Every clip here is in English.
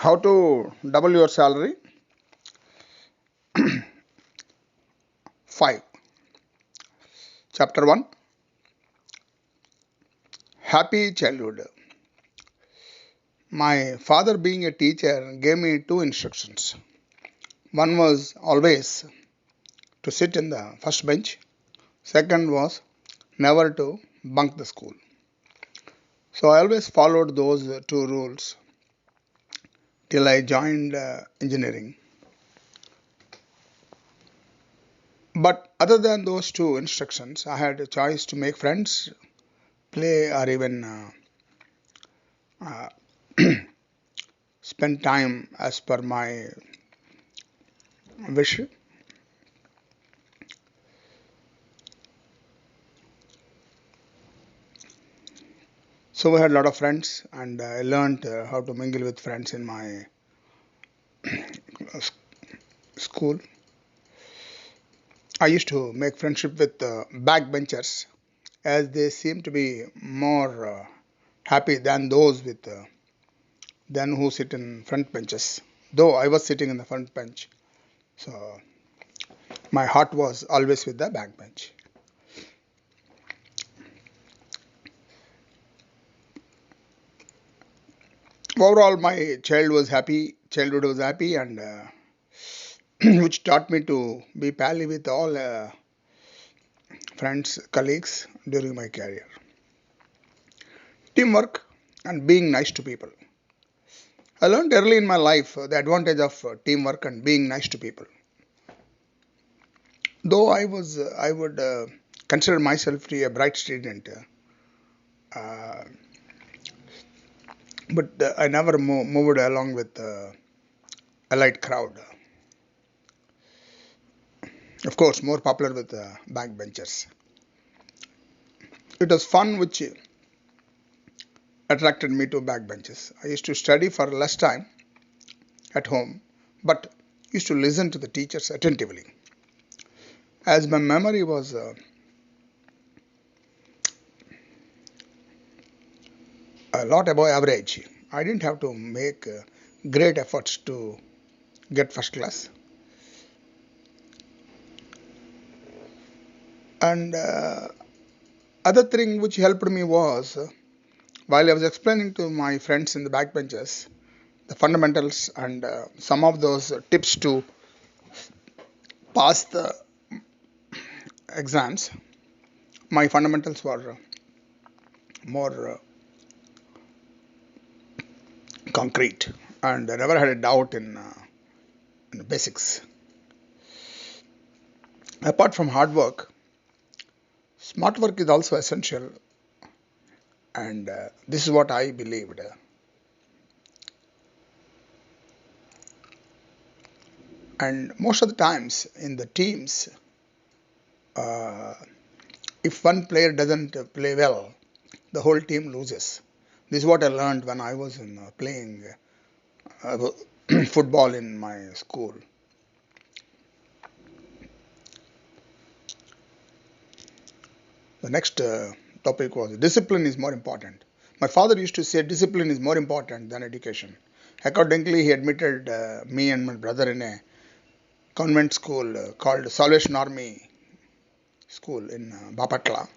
How to double your salary? 5. Chapter 1. Happy childhood. My father, being a teacher, gave me two instructions. One was always to sit in the first bench. Second was never to bunk the school. So I always followed those two rules till I joined engineering. But other than those two instructions, I had a choice to make friends, play, or even uh, spend time as per my wish. So we had a lot of friends, and I learned how to mingle with friends in my school. I used to make friendship with backbenchers, as they seem to be more happy than those with than who sit in front benches. Though I was sitting in the front bench, so my heart was always with the backbench. Overall, my childhood was happy, and which taught me to be pally with all friends, colleagues during my career. Teamwork and being nice to people. I learned early in my life the advantage of teamwork and being nice to people. Though I would consider myself to be a bright student, uh, but I never moved along with a light crowd. Of course, more popular with backbenchers. It was fun, which attracted me to backbenches. I used to study for less time at home, but used to listen to the teachers attentively. As my memory was a lot above average, I didn't have to make great efforts to get first class. And other thing which helped me was while I was explaining to my friends in the backbenches the fundamentals and some of those tips to pass the exams, my fundamentals were more concrete, and I never had a doubt in the basics. Apart from hard work, smart work is also essential, and this is what I believed. And most of the times in the teams, uh, if one player doesn't play well, the whole team loses. This is what I learned when I was in playing uh, football in my school. The next topic was discipline is more important. My father used to say discipline is more important than education. Accordingly, he admitted me and my brother in a convent school called Salvation Army School in Bapatla.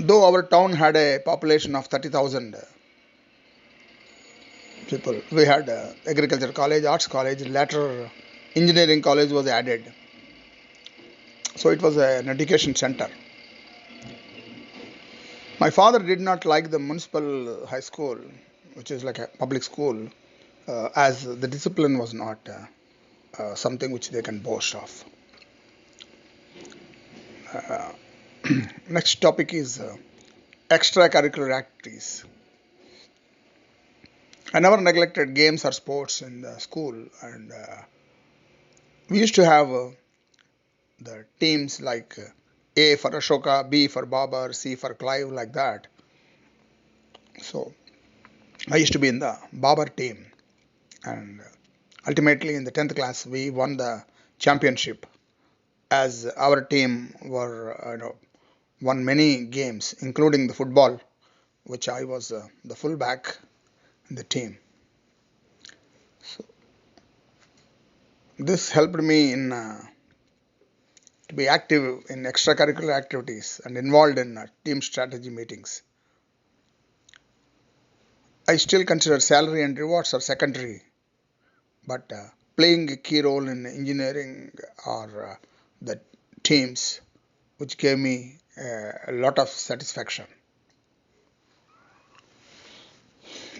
Though our town had a population of 30,000 people, we had agriculture college, arts college, later engineering college was added. So it was an education center. My father did not like the municipal high school, which is like a public school, as the discipline was not something which they can boast of. Uh, Next topic is extracurricular activities. I never neglected games or sports in the school, and we used to have the teams like A for Ashoka, B for Babar, C for Clive, like that. So I used to be in the Babar team, and ultimately in the 10th class we won the championship, as our team were won many games, including the football, which I was the fullback in the team. So this helped me in to be active in extracurricular activities and involved in team strategy meetings. I still consider salary and rewards are secondary, but playing a key role in engineering or the teams, which gave me a lot of satisfaction.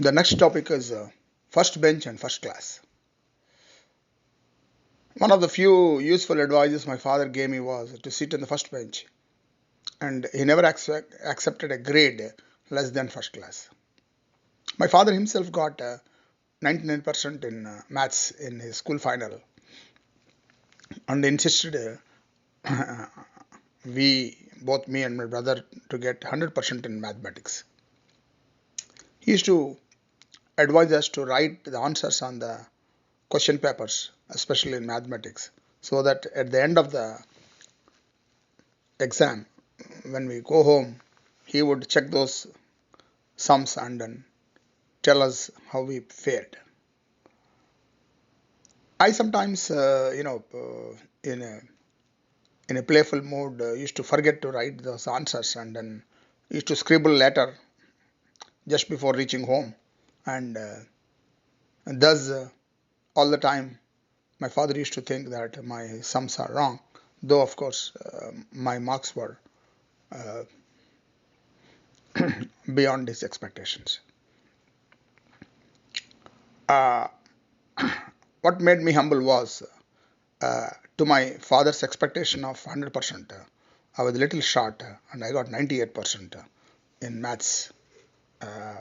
The next topic is first bench and first class. One of the few useful advices my father gave me was to sit in the first bench, and he never accepted a grade less than first class. My father himself got 99% in maths in his school final and insisted both me and my brother, to get 100% in mathematics. He used to advise us to write the answers on the question papers, especially in mathematics, so that at the end of the exam, when we go home, he would check those sums and then tell us how we fared. I sometimes, in a playful mood, used to forget to write those answers and then used to scribble later just before reaching home. And thus, all the time, my father used to think that my sums are wrong, though, of course, my marks were uh, beyond his expectations. Uh, what made me humble was uh, to my father's expectation of 100%. I was a little short and I got 98% in maths. Uh,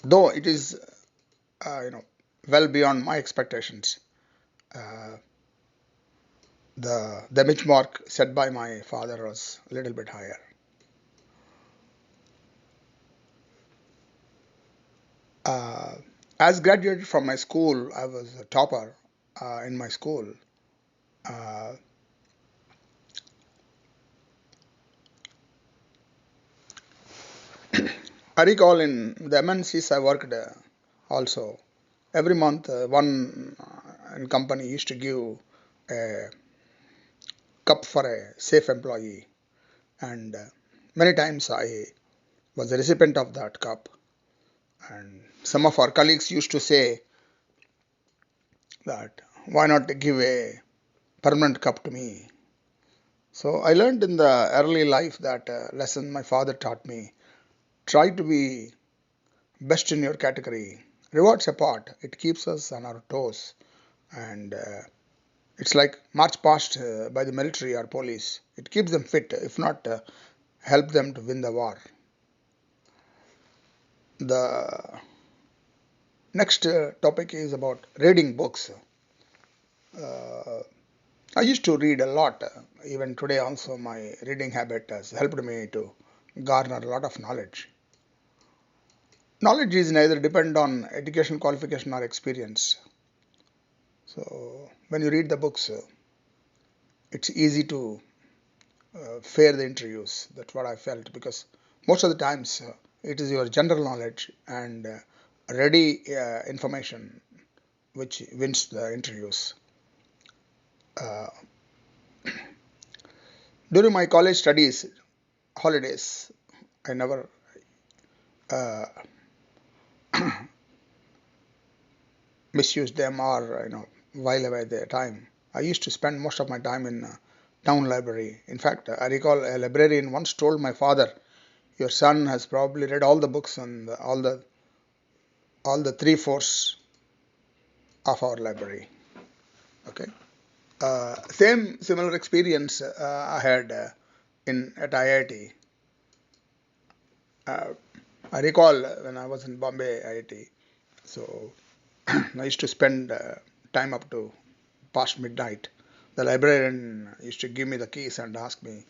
though it is, well beyond my expectations, uh, the benchmark set by my father was a little bit higher. Uh, as graduated from my school, I was a topper in my school. Uh, I recall in the MNCs I worked also, every month one in company used to give a cup for a safe employee, and many times I was the recipient of that cup. And some of our colleagues used to say that why not give a permanent cup to me. So I learned in the early life that lesson my father taught me. Try to be best in your category. Rewards apart, it keeps us on our toes, and it's like march past by the military or police. It keeps them fit, if not help them to win the war. The next topic is about reading books. Uh, I used to read a lot. Even today, also, my reading habit has helped me to garner a lot of knowledge. Knowledge is neither depend on education qualification or experience. So when you read the books, it's easy to fare the interviews. That's what I felt, because most of the times it is your general knowledge and ready information which wins the interviews. Uh, During my college studies, holidays, I never uh, misused them or while away their time. I used to spend most of my time in town library. In fact, I recall a librarian once told my father, "Your son has probably read all the books and all the three-fourths of our library." Okay. Same similar experience I had in at IIT. Uh, I recall when I was in Bombay IIT. So I used to spend time up to past midnight. The librarian used to give me the keys and ask me,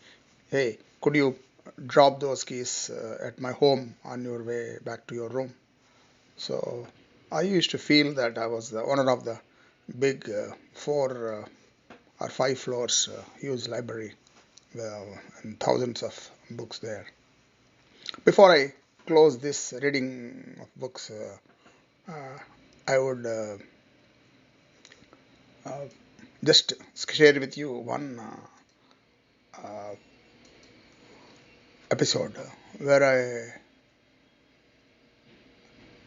"Hey, could you drop those keys at my home on your way back to your room?" So I used to feel that I was the owner of the big four or five floors huge library and thousands of books there. Before I close this reading of books, uh, I would uh, just share with you one uh, episode where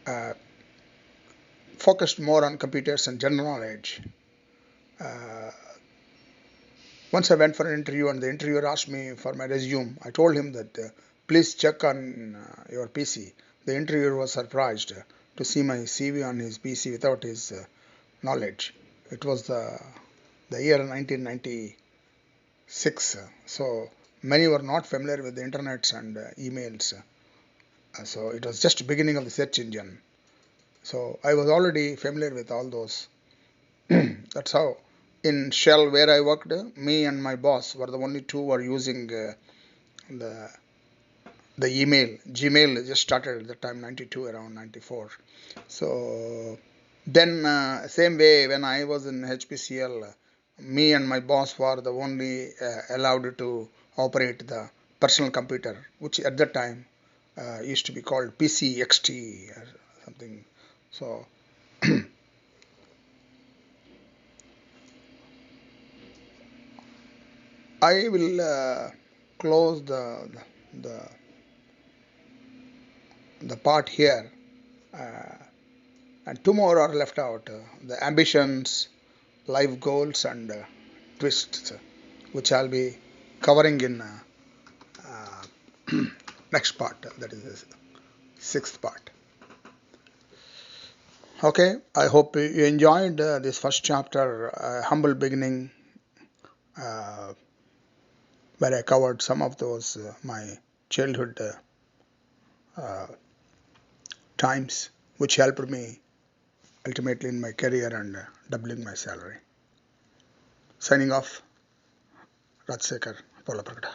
I focused more on computers and general knowledge. Uh, Once I went for an interview and the interviewer asked me for my resume, I told him that please check on your PC. The interviewer was surprised to see my CV on his PC without his knowledge. It was the year 1996, so many were not familiar with the internet and emails. So it was just beginning of the search engine. So I was already familiar with all those. That's how in Shell where I worked, me and my boss were the only two who were using the the email. Gmail just started at the time, 92, around 94. So then same way when I was in HPCL, me and my boss were the only allowed to operate the personal computer, which at that time used to be called PCXT or something. So I will close the the part here, uh, and two more are left out: the ambitions, life goals, and twists, which I'll be covering in next part. That is the sixth part. Okay, I hope you enjoyed this first chapter, humble beginning, uh, where I covered some of those my childhood uh, times, which helped me ultimately in my career and doubling my salary. Signing off, Rajsekar, Polapragada.